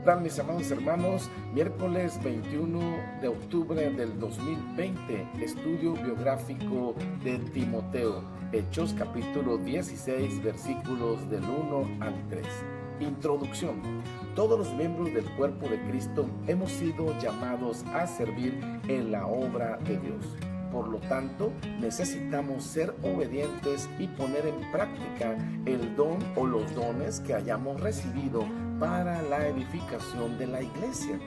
tal, mis amados hermanos? Miércoles 21 de octubre del 2020, estudio biográfico de Timoteo, Hechos capítulo 16, versículos del 1 al 3. Introducción. Todos los miembros del cuerpo de Cristo hemos sido llamados a servir en la obra de Dios. Por lo tanto, necesitamos ser obedientes y poner en práctica el don o los dones que hayamos recibido para la edificación de la iglesia.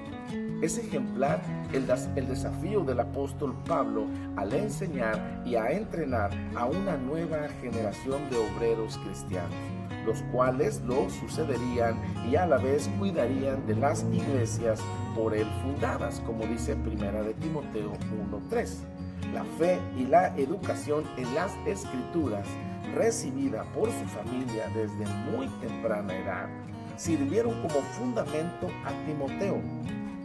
Es ejemplar el desafío del apóstol Pablo al enseñar y a entrenar a una nueva generación de obreros cristianos, los cuales lo sucederían y a la vez cuidarían de las iglesias por él fundadas, como dice 1 de Timoteo 1:3. La fe y la educación en las Escrituras, recibida por su familia desde muy temprana edad, sirvieron como fundamento a Timoteo.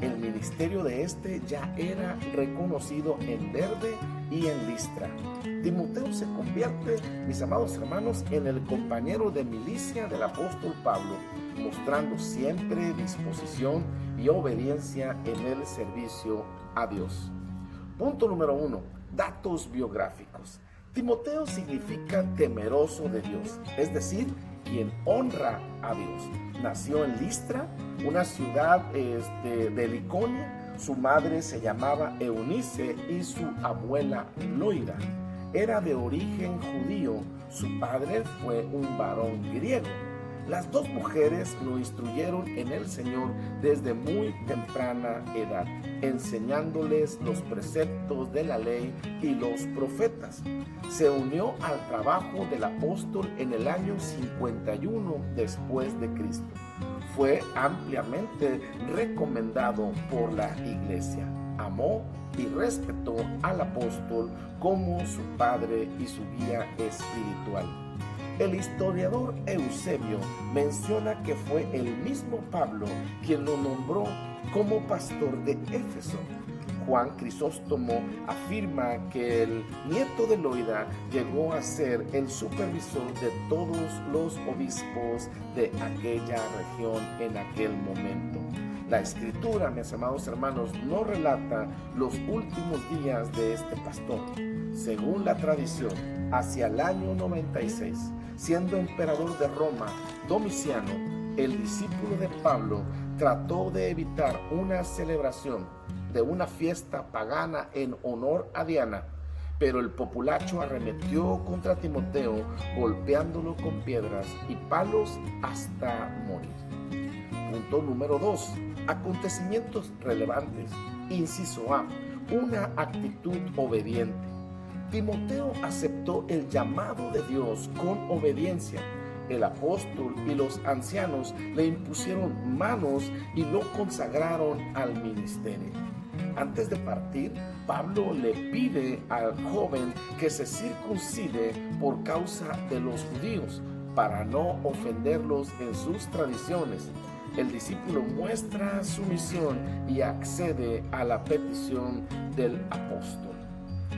El ministerio de este ya era reconocido en Derbe y en Listra. Timoteo se convierte, mis amados hermanos, en el compañero de milicia del apóstol Pablo, mostrando siempre disposición y obediencia en el servicio a Dios. Punto número 1. Datos biográficos. Timoteo significa temeroso de Dios, es decir, quien honra a Dios. Nació en Listra, una ciudad de Liconia. Su madre se llamaba Eunice y su abuela Loida. Era de origen judío. Su padre fue un varón griego. Las dos mujeres lo instruyeron en el Señor desde muy temprana edad, enseñándoles los preceptos de la ley y los profetas. Se unió al trabajo del apóstol en el año 51 después de Cristo. Fue ampliamente recomendado por la iglesia. Amó y respetó al apóstol como su padre y su guía espiritual. El historiador Eusebio menciona que fue el mismo Pablo quien lo nombró como pastor de Éfeso. Juan Crisóstomo afirma que el nieto de Loida llegó a ser el supervisor de todos los obispos de aquella región en aquel momento. La escritura, mis amados hermanos, no relata los últimos días de este pastor. Según la tradición, hacia el año 96, siendo emperador de Roma, Domiciano, el discípulo de Pablo, trató de evitar una celebración de una fiesta pagana en honor a Diana, pero el populacho arremetió contra Timoteo, golpeándolo con piedras y palos hasta morir. Punto número 2. Acontecimientos relevantes. Inciso A. Una actitud obediente. Timoteo aceptó el llamado de Dios con obediencia. El apóstol y los ancianos le impusieron manos y lo consagraron al ministerio. Antes de partir, Pablo le pide al joven que se circuncide por causa de los judíos, para no ofenderlos en sus tradiciones. El discípulo muestra sumisión y accede a la petición del apóstol.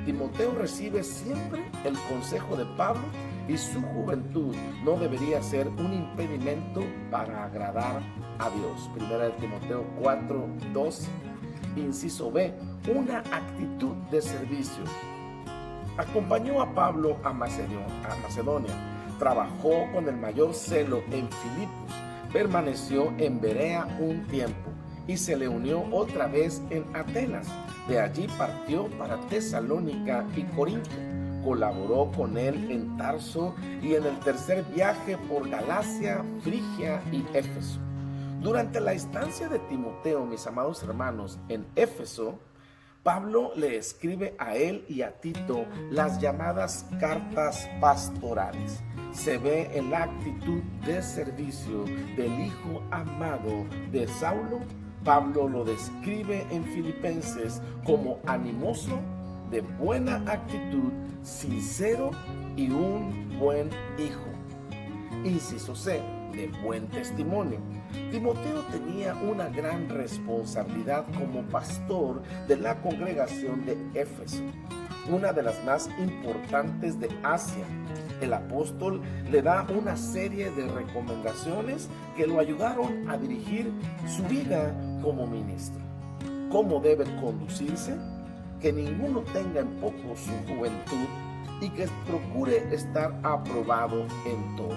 Timoteo recibe siempre el consejo de Pablo y su juventud no debería ser un impedimento para agradar a Dios. 1 de Timoteo 4:12. Inciso B. Una actitud de servicio. Acompañó a Pablo a Macedonia. Trabajó con el mayor celo en Filipos. Permaneció en Berea un tiempo y se le unió otra vez en Atenas. De allí partió para Tesalónica y Corinto. Colaboró con él en Tarso y en el tercer viaje por Galacia, Frigia y Éfeso. Durante la estancia de Timoteo, mis amados hermanos, en Éfeso, Pablo le escribe a él y a Tito las llamadas cartas pastorales. Se ve en la actitud de servicio del hijo amado de Saulo. Pablo lo describe en Filipenses como animoso, de buena actitud, sincero y un buen hijo. Inciso C. De buen testimonio. Timoteo tenía una gran responsabilidad como pastor de la congregación de Éfeso, una de las más importantes de Asia. El apóstol le da una serie de recomendaciones que lo ayudaron a dirigir su vida como ministro. ¿Cómo debe conducirse? Que ninguno tenga en poco su juventud y que procure estar aprobado en todo.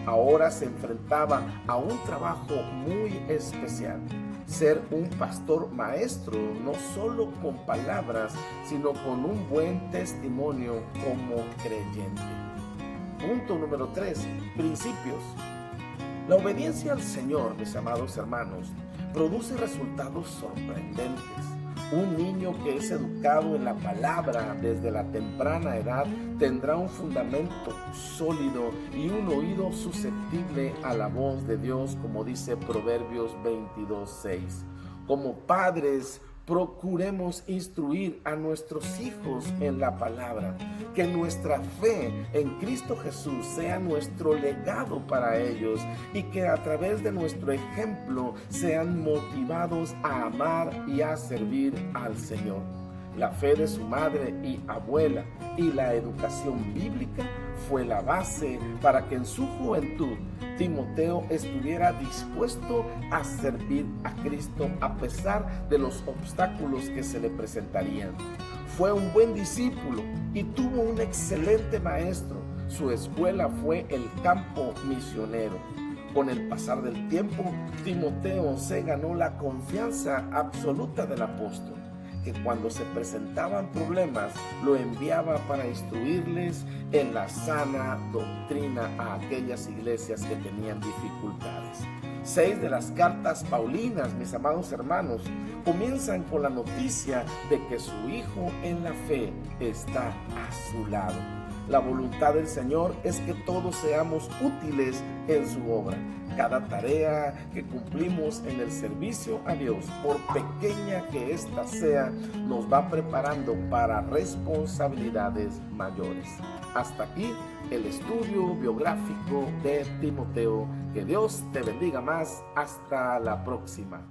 Ahora se enfrentaba a un trabajo muy especial: ser un pastor maestro, no solo con palabras, sino con un buen testimonio como creyente. Punto número 3. Principios. La obediencia al Señor, mis amados hermanos, produce resultados sorprendentes. Un niño que es educado en la palabra desde la temprana edad tendrá un fundamento sólido y un oído susceptible a la voz de Dios, como dice Proverbios 22:6. Como padres, procuremos instruir a nuestros hijos en la palabra, que nuestra fe en Cristo Jesús sea nuestro legado para ellos y que a través de nuestro ejemplo sean motivados a amar y a servir al Señor. La fe de su madre y abuela y la educación bíblica fue la base para que en su juventud Timoteo estuviera dispuesto a servir a Cristo a pesar de los obstáculos que se le presentarían. Fue un buen discípulo y tuvo un excelente maestro. Su escuela fue el campo misionero. Con el pasar del tiempo, Timoteo se ganó la confianza absoluta del apóstol, que cuando se presentaban problemas lo enviaba para instruirles en la sana doctrina a aquellas iglesias que tenían dificultades. 6 de las cartas paulinas, mis amados hermanos, comienzan con la noticia de que su hijo en la fe está a su lado. La voluntad del Señor es que todos seamos útiles en su obra. Cada tarea que cumplimos en el servicio a Dios, por pequeña que ésta sea, nos va preparando para responsabilidades mayores. Hasta aquí el estudio biográfico de Timoteo. Que Dios te bendiga más. Hasta la próxima.